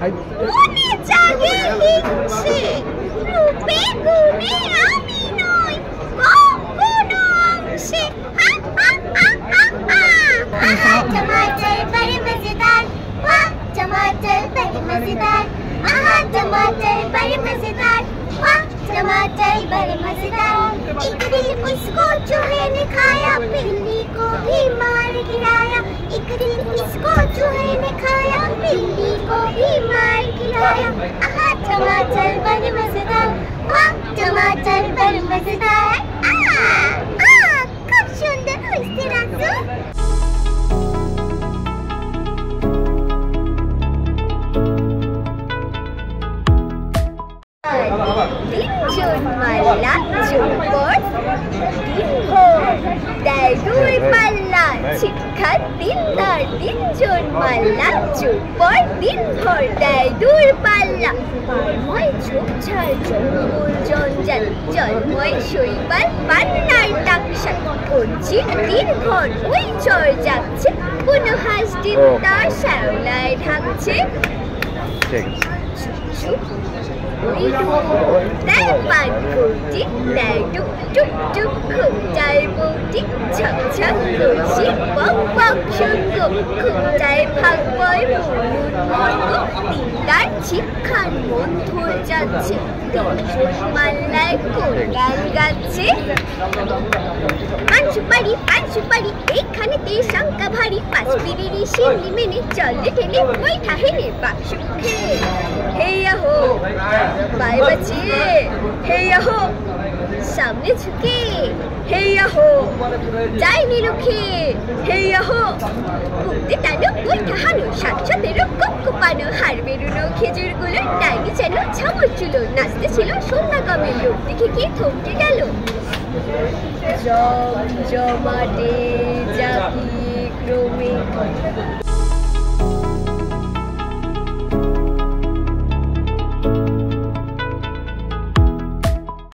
মনে জাগে ইচ্ছে রূপে গুণে আমি নই কখনো অংশে टमाटर बड़े मजेदार वाह टमाटर बड़े मजेदार आहा टमाटर बड़े मजेदार वाह टमाटर बड़े मजेदार एक दिन उसको चूहे ने खाया बिल्ली को भी मार गिराया एक दिन इसको चूहे ने खाया बिल्ली को भी मार गिराया आहा टमाटर बड़े मजेदार वाह टमाटर बड़े मजेदार खूब सुंदर হইছে রাজু তিনজন মাল্লা চুপর দুই পাল্লা শিক্ষা দিনদার তিনজন মাল্লা চুপর দিনভর দেয় দুই পাল্লা পারময় ঝোপঝাড় জঙ্গল জঞ্জাল জলময় শৈবাল পান্নার টাকশাল কঞ্চির দিনভর ওই চর যাচ্ছে কোনো হাঁস ডিম তার শ্যাওলায় ঢাকছে দেয় পান করছি দেয় টুক টুক টুক খুব যায় বৌটি ছক ছক করছি বক বক সঙ্গ খুব যায় ভাগ বয় মনুর মর্গ তিনটার শিক্ষার মন ধরে যাচ্ছে দর্শন মাল্লায় কোন গান গাচ্ছে পান সুপারি এইখানেতে শঙ্কা ভারী পাঁচ পিড়িরি শিমলি মেনে চলে ঠেলে বৈঠা হেনে বাক্স খেয়ে হেয়া হো बाय बच्चे हेया हो सामने झुके हेया हो যাই নীলুখে হেয়া হো ঘুমতে টানো ওই ঠাহানো সাতসাতেরও কপ কোপানো হাড় বেরোনো খেজুরগুলো ডাইনি যেন ছামর চুলো নাচতে ছিল সন্ধ্যা কমে লোক দেখে কি থমকে গেল জমাটে জাকি ক্রমে